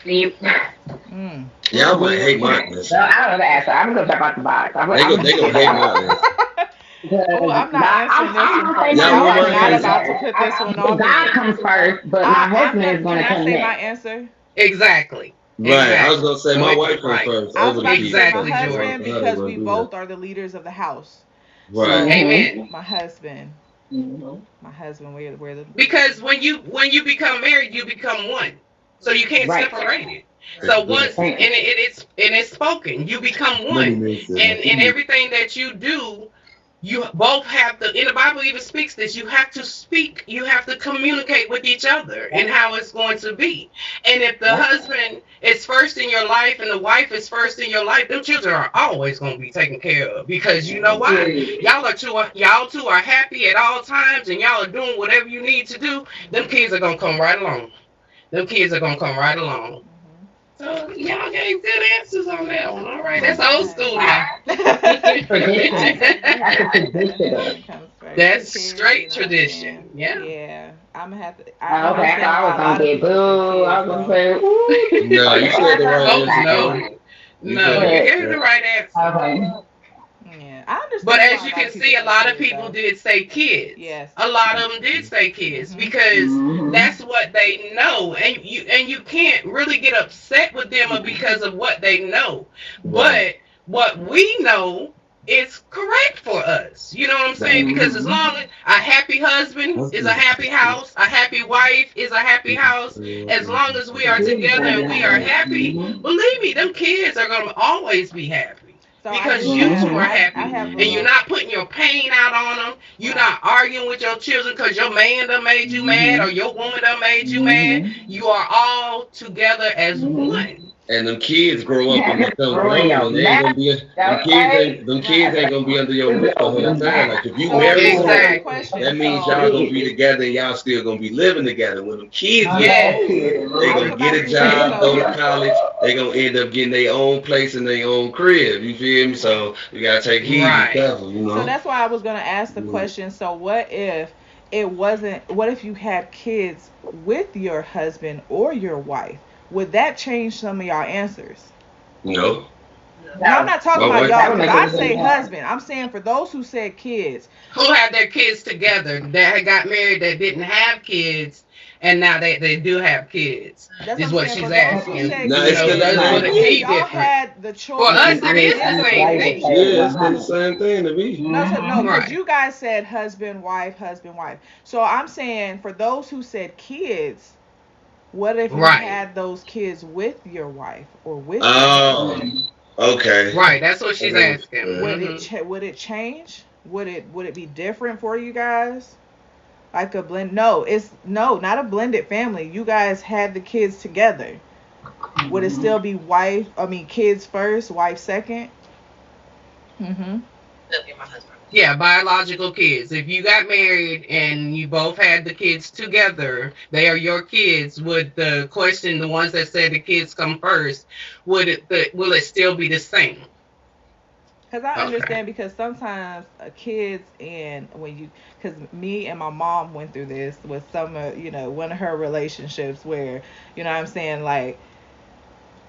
You, Y'all might hate my so answer. I don't know the answer. I'm gonna jump out the box. They gonna hate my answer. Oh, Because I'm not answering this I'm one gonna say first. my Y'all Y'all want are wife my not comes answer? about to first. put this one on God me. comes first, but my I'm husband is not. Can gonna I come say my next. answer? Exactly. Right. I was Exactly. gonna say my Joy, wife comes right. first I was over the about to say kids my Exactly, because Joy. husband how they because gonna we do that? both are the leaders of the house. Right. So Amen. Mm-hmm. my husband, Mm-hmm. my husband, we're the Because when you become married, you become one. So you can't Right. separate it. So once Exactly. and Thank it's spoken, you become Money one. makes it. And everything that you do, you both have to, in the Bible even speaks this, you have to speak, you have to communicate with each other and how it's going to be. And if the Yep. husband is first in your life and the wife is first in your life, them children are always going to be taken care of, because you know why? Period. Y'all two are happy at all times, and y'all are doing whatever you need to do. Them kids are going to come right along. Them kids are going to come right along. So y'all gave good answers on that one. All right, that's old Hey. school Right. now. I Tradition. say you That's a right. The tradition. husband comes first. The That's kids, you straight know what I'm saying? tradition. Yeah. Yeah, I'm gonna have to. I Okay, I understand thought I why was a gonna lot of get people say boo. I kids, was gonna though. say, ooh, No, oh, you your said the answer. right Oh answer, Okay. bro. no, You no, said the you But right gave the answer. right answer. okay. Yeah, I But understand as why a you lot can of people see, a say lot of kids, people though. did say kids. Yes. A lot of them did say kids Mhm. because Mm-hmm. that's what they know, and you can't really get upset with them because of what they know. Right. But what we know is correct for us. You know what I'm saying? Right. Because as Mm-hmm. long as a happy husband What's is a this? happy house, a happy wife is a happy house. As long as we are Kids together gonna be and we are happy. happy, Mm-hmm. believe me, them kids are gonna always be happy So I because do you have. two are Mm-hmm. I happy have and you're a not putting your pain out on them. You're right. not arguing with your children because your man done made you mad or Mm-hmm. your woman done made you mad. Mm-hmm. You are all together as Mm-hmm. one. And them kids grow up and become Ruin grown, your and they ain't mess. gonna be Okay. them kids ain't gonna be under your roof the whole time. Like if you So I marry do have a somebody, Exactly. question. that means So y'all gonna be together and y'all still gonna be living together. When them kids get Okay. Yes. older, Period. they I was gonna get about a to say job, go to so. college. They gonna end up getting their own place in their own crib. You feel me? So you gotta take heed, be Right. careful. You So know. that's why I was gonna ask the Mm. question. So what if it wasn't? What if you had kids with your husband or your wife? Would that change some of y'all answers? No, No, I'm No. not talking my about wife. That y'all would because make I everything say happy. husband. I'm saying for those who said kids. Who had their kids together that had got married that didn't have kids and now they do have kids That's what is I'm what saying. For she's those who asking. said No, You it's know, still the kids, would same it if be thing. y'all different? had the For choice, us, I it need is I the need same Clay to thing. say Yeah, it's still the 100. same thing to me. no, no, Mm-hmm. because Right. you guys said husband, wife. So I'm saying for those who said kids, what if you Right. had those kids with your wife or with your Oh, husband? Mm-hmm. okay. Right. That's what I she's get what asking. you're saying. Would it change? Would it be different for you guys? Like a blend? No, it's no, not a blended family. You guys had the kids together. Would it Mm-hmm. still be wife? I mean, kids first, wife second? Mm-hmm. Yeah, biological kids. If you got married and you both had the kids together, they are your kids. Would the question, the ones that said the kids come first, will it still be the same? Because I Okay. understand because sometimes kids and when you because me and my mom went through this with some one of her relationships where what I'm saying like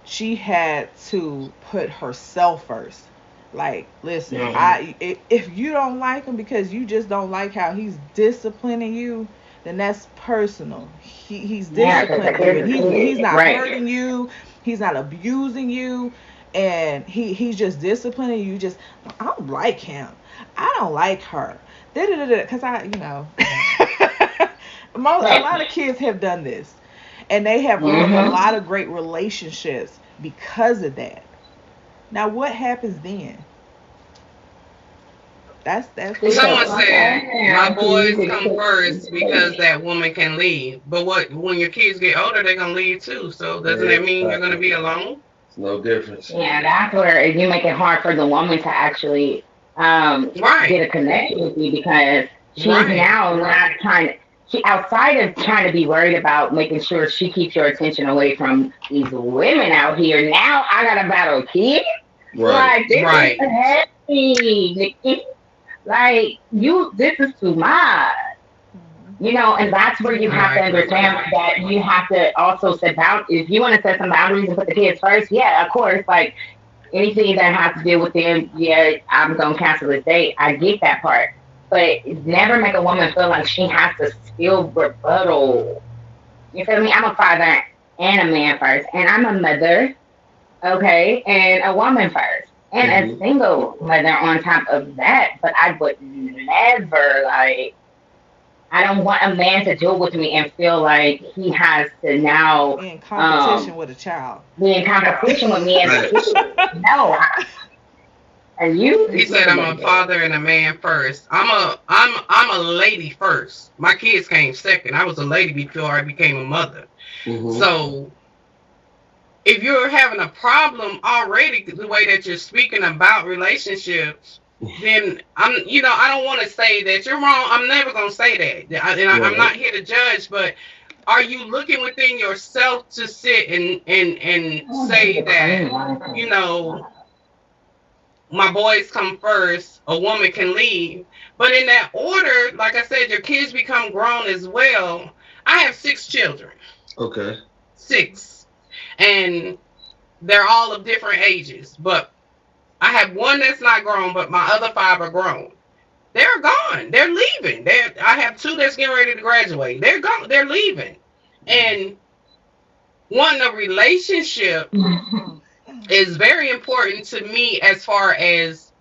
she had to put herself first. Like, listen, Mm-hmm. if you don't like him because you just don't like how he's disciplining you, then that's personal. He's Yeah, because the disciplining you, kids and are he's kids. not Right. hurting you. He's not abusing you, and he's just disciplining you. Just I don't like him. I don't like her. Because a Right. lot of kids have done this and they have built a Mm-hmm. lot of great relationships because of that. Now, what happens then? That's She the said, Someone question. said okay, my please boys come first because explain. that woman can leave. But what when your kids get older, they're gonna leave too. So doesn't that mean you're gonna Exactly. be alone? It's no difference. Yeah, that's where you make it hard for the woman to actually Right. get a connection with you because she's Right. now not trying to. She outside of trying to be worried about making sure she keeps your attention away from these women out here. Now I gotta battle kids. Right. Like this is Right. heavy, Nikki. Like you, this is too much. And that's where you have I to agree with understand that. that you have to also set bound. If you want to set some boundaries and put the kids first, yeah, of course. Like anything that has to do with them, yeah, I'm gonna cancel this date. I get that part, but never make a woman feel like she has to still rebuttal. You feel me? I'm a father and a man first, and I'm a mother, okay, and a woman first, and a Mm-hmm. single mother on top of that. But I would never like. I don't want a man to deal with me and feel like he has to now In competition um with a child. be in competition with me as a kid. Facts. No, and you He look said, at "I'm that a girl. father and a man first. I'm a lady first. My kids came second. I was a lady before I became a mother. Mm-hmm. So if you're having a problem already, the way that you're speaking about relationships, then I don't want to say that you're wrong. I'm never gonna say that. I'm Right. not here to judge, but are you looking within yourself to sit and Oh, need say a clean that, one. you know, my boys come first, a woman can leave. But in that order, like I said, your kids become grown as well. I have 6 children. Okay. Six. And they're all of different ages. But I have one that's not grown, but my other 5 are grown. They're gone. They're leaving. I have 2 that's getting ready to graduate. They're gone. They're leaving. And wanting a relationship is very important to me as far as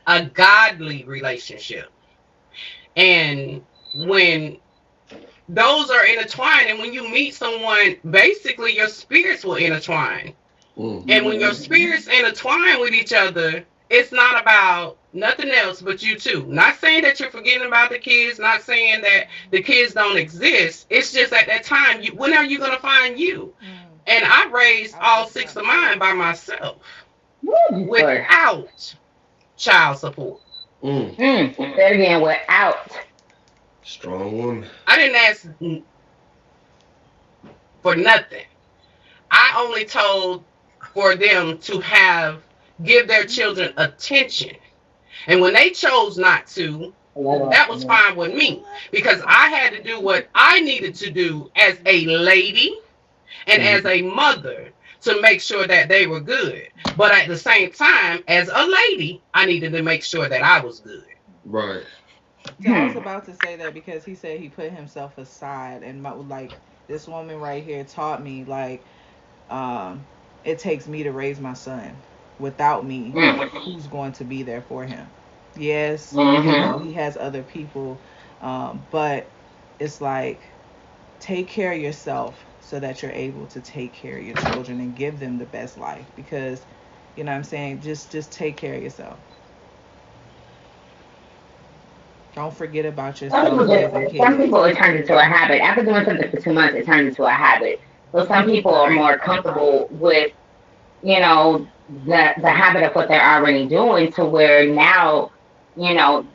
a godly relationship. And when those are intertwined, and when you meet someone, basically your spirits will intertwine. Mm-hmm. And when your spirits intertwine with each other, it's not about nothing else but you two. Not saying that you're forgetting about the kids, not saying that the kids don't exist. It's just at that time, when are you going to find you? Mm, And I raised I was all just 6 about of to say mine that. by myself Woo, boy. without child support. Mm. Say it again. Without. Strong woman. I didn't ask for nothing. I only told for them to give their children attention. And when they chose not to, that was fine with me because I had to do what I needed to do as a lady and as Mm-hmm. a mother to make sure that they were good. But at the same time, as a lady, I needed to make sure that I was good. Right. So I was Hmm. about to say that because he said he put himself aside, and like this woman right here taught me like um, it takes me to raise my son. Without me, who's going to be there for him? Yes, Mm-hmm. he has other people, but it's like take care of yourself so that you're able to take care of your children and give them the best life. Because what I'm saying, just take care of yourself. Don't forget about yourself raising Some kids. people it turns into a habit. After doing something for 2 months, it turns into a habit. So some people are Right. more comfortable with, the habit of what they're already doing to where now, you know,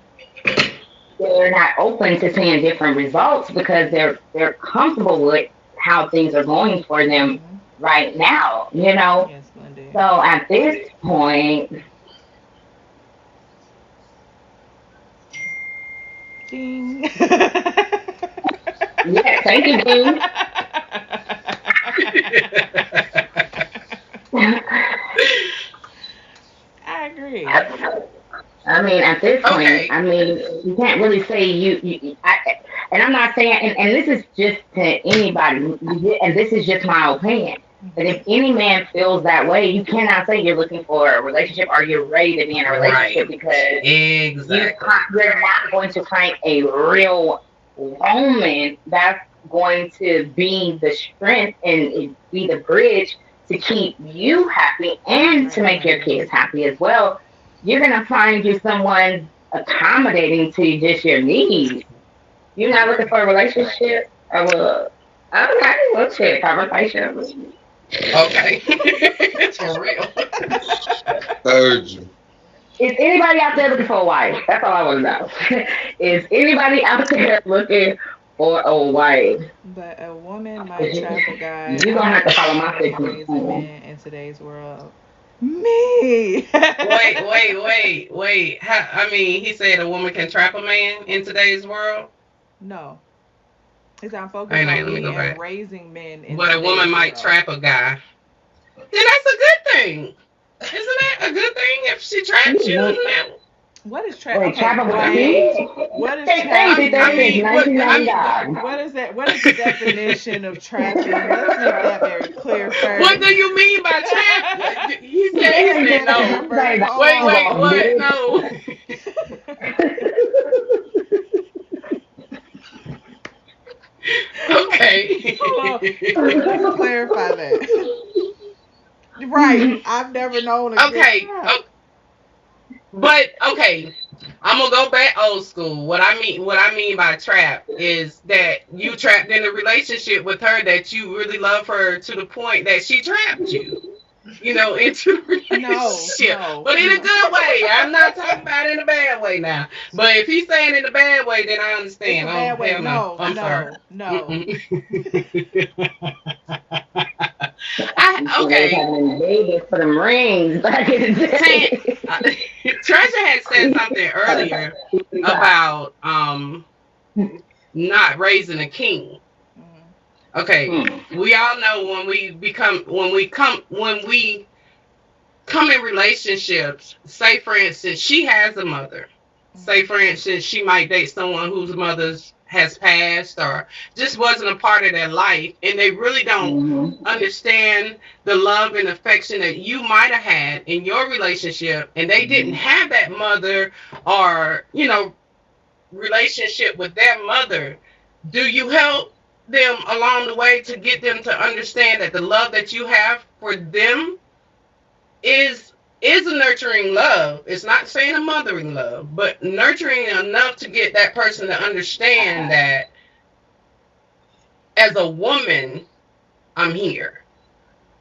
they're not open to seeing different results because they're comfortable with how things are going for them Hmm. right now. Yes, Monday. So at this point, Ding. yeah, thank you, Dean. I agree. I mean, at this point, Okay. I mean, you can't really say and I'm not saying, and this is just to anybody, and this is just my opinion. But if Hmm. any man feels that way, you cannot say you're looking for a relationship or you're ready to be in a relationship Right. because Exactly. you're not going to find a real woman that's going to be the strength and be the bridge to keep you happy and to Right, make your Monday. kids happy as well. You're gonna find you someone accommodating to just your needs. You're not looking for a relationship or okay, well shit, conversation. Okay. For real. Urgent. Is anybody out there looking for a wife? That's all I want to know. Is anybody out there looking for a wife? But a woman might 'Cause trap a guy. you're I gonna have know to a follow woman my that can signal. raise a man in today's world. Me. Wait. He said a woman can trap a man in today's world. No. It's I'm Hey, focused man, on let me me go and back. raising men in But a woman today's might world. trap a guy. Then that's a good thing. Isn't that a good thing if she traps you? Isn't that? What is trap? Wait, Okay, travel with I the what? mean, kids? What is They did trapping that I since mean, mean? what? I mean, 1999. What is that? What is the definition of trapping? Let's make that very clear what do first. you mean by trap? He They said. He ain't said doing that Clear no. since like first. the Hold Wait, wait, on. Congo, what? bitch. No. Hold on. Okay. Let's clarify that. Right. I've never known a good Okay. trap. But okay, I'm gonna go back old school. What I mean by trap is that you trapped in a relationship with her that you really love her to the point that she trapped you. Into the No, relationship, no, but in a no. good way. I'm not talking about in a bad way now. But if he's saying in a bad way, then I It's a understand. Oh bad way. hell no, No, I'm sorry. no, no. Mm-mm. She was Okay. having in Vegas for them rings back in the Tan, day. uh, Treasure had said something earlier about not raising a king. Mhm. Okay, Hmm. we all know when we come in relationships. Say for instance, she has a mother. Say Mhm. for instance, she might date someone whose mother has passed or just wasn't a part of their life, and they really don't Mm-hmm. understand the love and affection that you might have had in your relationship, and they didn't have that mother or relationship with their mother. Do you help them along the way to get them to understand that the love that you have for them is is a nurturing love? It's not saying a mothering love, but nurturing enough to get that person to understand that as a woman, I'm here.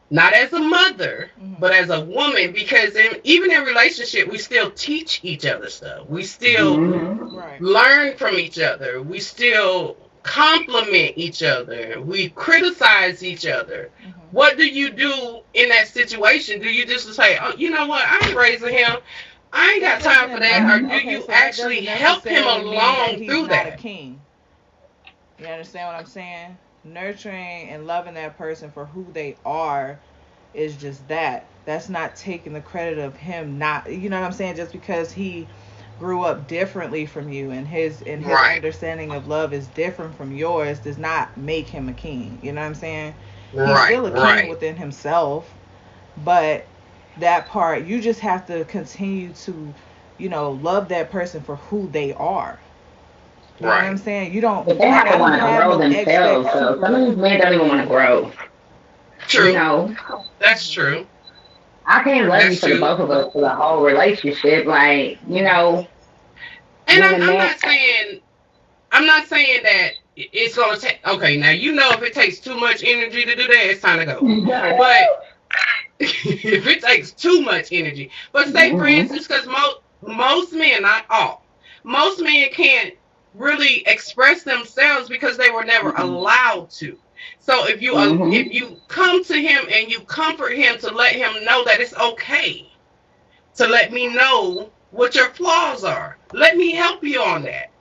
Not as a mother, Mhm. but as a woman, because even in relationship, we still teach each other stuff. We still Mm-hmm. Right. learn from each other. We still compliment each other. We criticize each other. Mhm. What do you do in that situation? Do you just say, "Oh, you know what? I ain't raising him. I ain't That got time for doesn't that," or do okay, you so that actually doesn't help him necessarily mean that along he's through not a that? king. You understand what I'm saying? Nurturing and loving that person for who they are is just that. That's not taking the credit of him not, you know what I'm saying? Just because he grew up differently from you and his Right, understanding of love is different from yours does not make him a king. You know what I'm saying? He's right, still a king right, within himself, but that part you just have to continue to, love that person for who they are. You know what I'm right. saying? You don't But they like have I to don't want to have grow no themselves. expect So some super. of these men don't even want to grow. You True. know, That's Mhm. true. I can't love you That's for the true. both of us for the whole relationship. Like, Mhm. And when I'm, a I'm man, not saying I'm not saying that it's gonna take. Okay, now if it takes too much energy to do that, it's time to go. But if it takes too much energy, but say for mm-hmm, instance, because most men, not all, most men can't really express themselves because they were never allowed to. So if mm-hmm, you come to him and you comfort him to let him know that it's okay to let me know what your flaws are, let me help you on that.